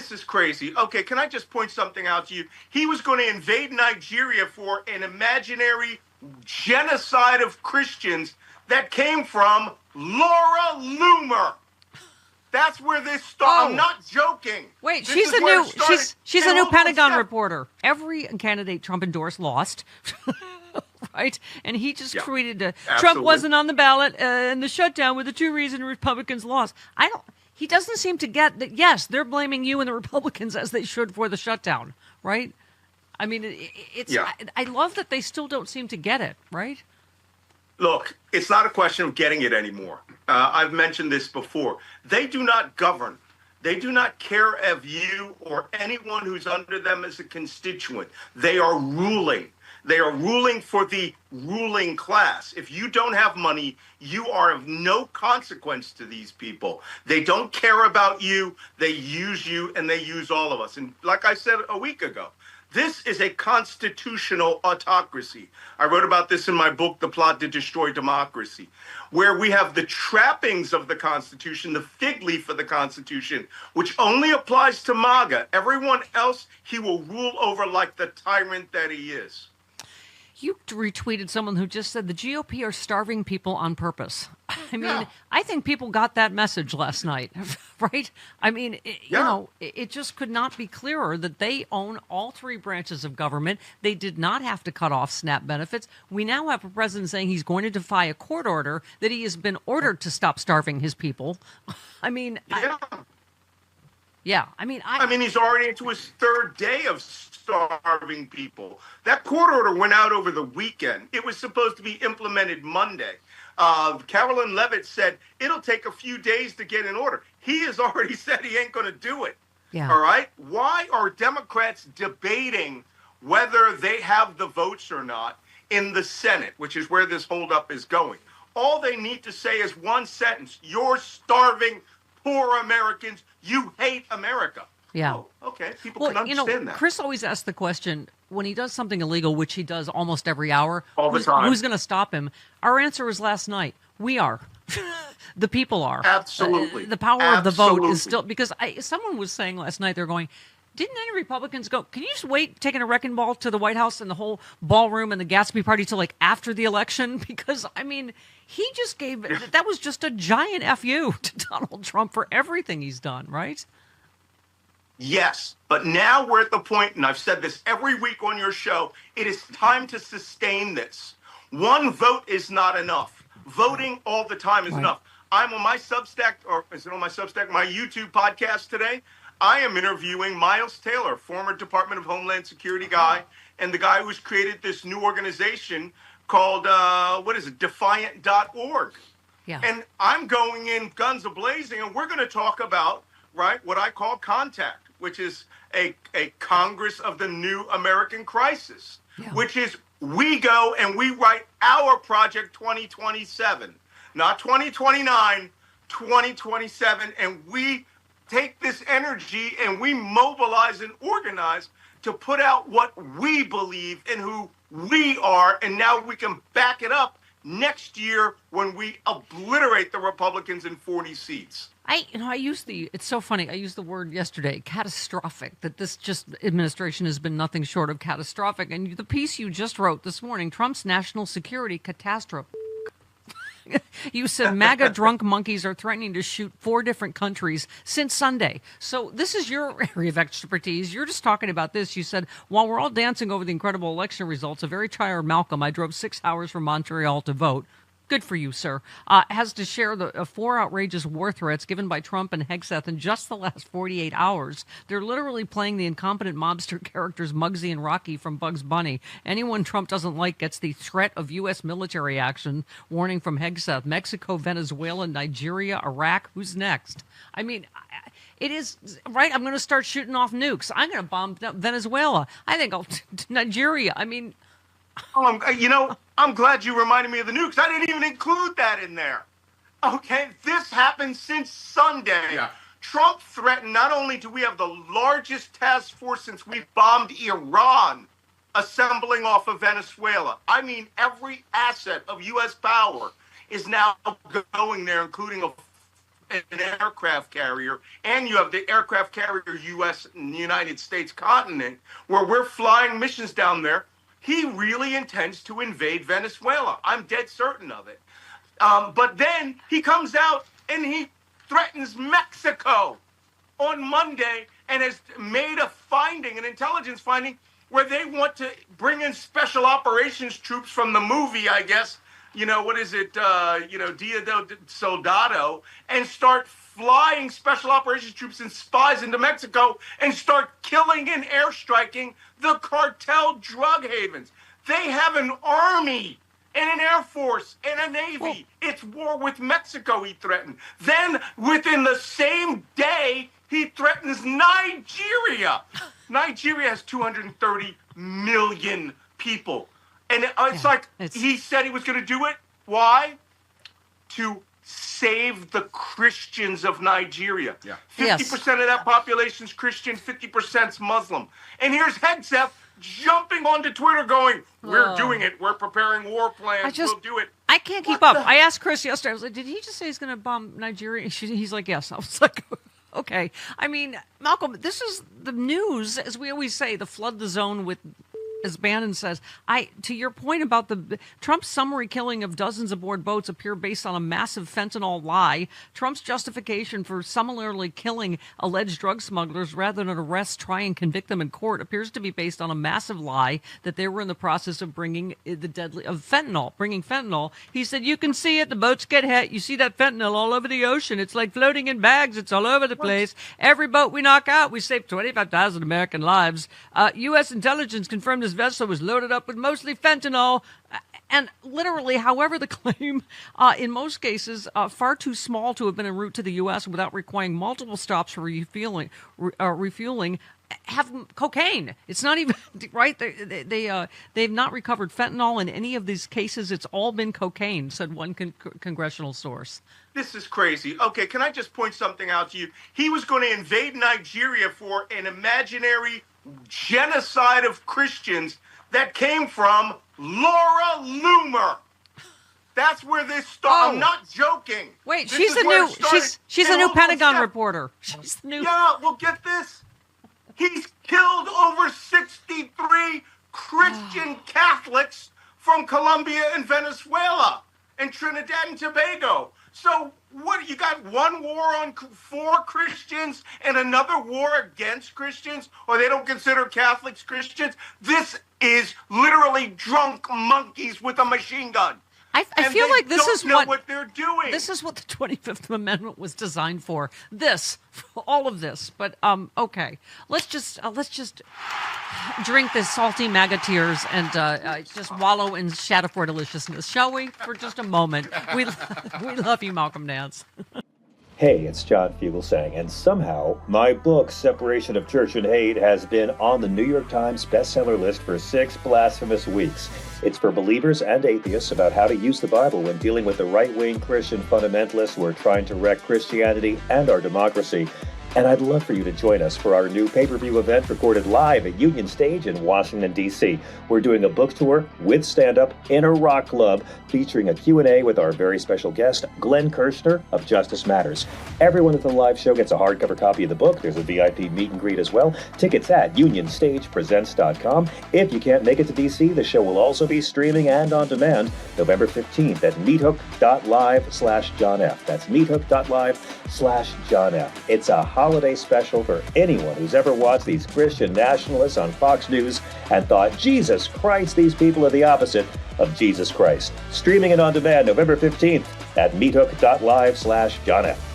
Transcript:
this is crazy. Okay, can I just point something out to you? He was going to invade Nigeria for an imaginary genocide of Christians that came from Laura Loomer. That's where this started. I'm not joking. Wait, she's a new Pentagon reporter. Every candidate Trump endorsed lost, right? And he just tweeted, Trump wasn't on the ballot, and the shutdown were the two reasons Republicans lost. He doesn't seem to get that. Yes, they're blaming you and the Republicans as they should for the shutdown, right? I mean, I love that they still don't seem to get it, right? Look, it's not a question of getting it anymore. I've mentioned this before. They do not govern. They do not care of you or anyone who's under them as a constituent. They are ruling. They are ruling for the ruling class. If you don't have money, you are of no consequence to these people. They don't care about you. They use you, and they use all of us. And like I said a week ago, this is a constitutional autocracy. I wrote about this in my book, The Plot to Destroy Democracy, where we have the trappings of the Constitution, the fig leaf of the Constitution, which only applies to MAGA. Everyone else, he will rule over like the tyrant that he is. You retweeted someone who just said the GOP are starving people on purpose. I mean, I think people got that message last night, right? I mean, you know, it just could not be clearer that they own all three branches of government. They did not have to cut off SNAP benefits. We now have a president saying he's going to defy a court order that he has been ordered to stop starving his people. I mean, I mean, he's already into his third day of starving people. That court order went out over the weekend. It was supposed to be implemented Monday. Carolyn Levitt said it'll take a few days to get in order. He has already said he ain't going to do it. Yeah. All right. Why are Democrats debating whether they have the votes or not in the Senate, which is where this holdup is going? All they need to say is one sentence: you're starving poor Americans. You hate America. Yeah. Oh, okay. People can understand that. Chris always asks the question when he does something illegal, which he does almost every hour. All the time. Who's going to stop him? Our answer was last night. We are. The people are. Absolutely. The power of the vote is still, because someone was saying last night, they're going, didn't any Republicans go, can you just wait taking a wrecking ball to the White House and the whole ballroom and the Gatsby party till like after the election? Because, I mean, he just gave, that was just a giant FU to Donald Trump for everything he's done, right? Yes, but now we're at the point, and I've said this every week on your show, it is time to sustain this. One vote is not enough. Voting all the time is enough. I'm on my Substack, or is it on my Substack, my YouTube podcast today. I am interviewing Miles Taylor, former Department of Homeland Security guy, and the guy who's created this new organization called, Defiant.org. Yeah. And I'm going in guns a-blazing, and we're going to talk about, what I call contact, which is a Congress of the New American Crisis, which is we go and we write our Project 2027, not 2029, 2027, and we take this energy and we mobilize and organize to put out what we believe and who we are, and now we can back it up next year when we obliterate the Republicans in 40 seats. It's so funny. I used the word yesterday, catastrophic, that this administration has been nothing short of catastrophic. And the piece you just wrote this morning, Trump's national security catastrophe. You said MAGA drunk monkeys are threatening to shoot 4 different countries since Sunday. So this is your area of expertise. You're just talking about this. You said, while we're all dancing over the incredible election results, a very tired Malcolm, I drove 6 hours from Montreal to vote. Good for you, sir. Has to share the 4 outrageous war threats given by Trump and Hegseth in just the last 48 hours. They're literally playing the incompetent mobster characters Muggsy and Rocky from Bugs Bunny. Anyone Trump doesn't like gets the threat of U.S. military action. Warning from Hegseth. Mexico, Venezuela, Nigeria, Iraq. Who's next? I mean, it is, right? I'm going to start shooting off nukes. I'm going to bomb Venezuela. I think Nigeria. I mean... I'm glad you reminded me of the nukes. I didn't even include that in there. Okay, this happened since Sunday. Yeah. Trump threatened, not only do we have the largest task force since we bombed Iran assembling off of Venezuela. I mean, every asset of U.S. power is now going there, including a an aircraft carrier, and you have the aircraft carrier U.S. and United States continent, where we're flying missions down there. He really intends to invade Venezuela. I'm dead certain of it. But then he comes out and he threatens Mexico on Monday and has made a finding, an intelligence finding, where they want to bring in special operations troops from the movie, I guess, what is it, Dia del Soldado, and start flying special operations troops and spies into Mexico and start killing and airstriking the cartel drug havens. They have an army and an air force and a navy. It's war with Mexico, he threatened. Then, within the same day, he threatens Nigeria. Nigeria has 230 million people. And he said he was going to do it. Why? To save the Christians of Nigeria. Yeah. 50% of that population is Christian, 50% is Muslim. And here's Hegseth jumping onto Twitter going, we're doing it. We're preparing war plans. We'll do it. I can't keep up. I asked Chris yesterday. I was like, did he just say he's going to bomb Nigeria? He's like, yes. I was like, okay. I mean, Malcolm, this is the news, as we always say, the flood the zone with, as Bannon says. To your point about Trump's summary killing of dozens aboard boats appear based on a massive fentanyl lie. Trump's justification for similarly killing alleged drug smugglers rather than arrest, try, and convict them in court appears to be based on a massive lie that they were in the process of bringing fentanyl. He said, you can see it. The boats get hit. You see that fentanyl all over the ocean. It's like floating in bags. It's all over the place. Every boat we knock out, we save 25,000 American lives. U.S. intelligence confirmed this vessel was loaded up with mostly fentanyl. And literally, however, the claim, in most cases, far too small to have been en route to the U.S. without requiring multiple stops for refueling, have cocaine. It's not even, right? They've not recovered fentanyl in any of these cases. It's all been cocaine, said one congressional source. This is crazy. Okay, can I just point something out to you? He was going to invade Nigeria for an imaginary genocide of Christians that came from Laura Loomer. That's where this started. I'm not joking. Wait, she's a new Pentagon reporter. She's the new. Yeah, well, get this. He's killed over 63 Christian Catholics from Colombia and Venezuela and Trinidad and Tobago. So what, you got one war for Christians and another war against Christians, or they don't consider Catholics Christians? This is literally drunk monkeys with a machine gun. I feel like this is what they're doing. This is what the 25th Amendment was designed for. All of this. But okay, let's just drink this salty MAGA tears and just wallow in Shadowford deliciousness, shall we? For just a moment. We love you, Malcolm Nance. Hey, it's John Fugelsang, and somehow my book, Separation of Church and Hate, has been on the New York Times bestseller list for 6 blasphemous weeks. It's for believers and atheists about how to use the Bible when dealing with the right-wing Christian fundamentalists who are trying to wreck Christianity and our democracy. And I'd love for you to join us for our new pay-per-view event recorded live at Union Stage in Washington, D.C. We're doing a book tour with stand-up in a rock club featuring a Q&A with our very special guest, Glenn Kirschner of Justice Matters. Everyone at the live show gets a hardcover copy of the book. There's a VIP meet and greet as well. Tickets at unionstagepresents.com. If you can't make it to D.C., the show will also be streaming and on demand November 15th at meethook.live/John F. That's meethook.live/John F. It's a holiday special for anyone who's ever watched these Christian nationalists on Fox News and thought, Jesus Christ, these people are the opposite of Jesus Christ. Streaming and on demand November 15th at meethook.live/John F.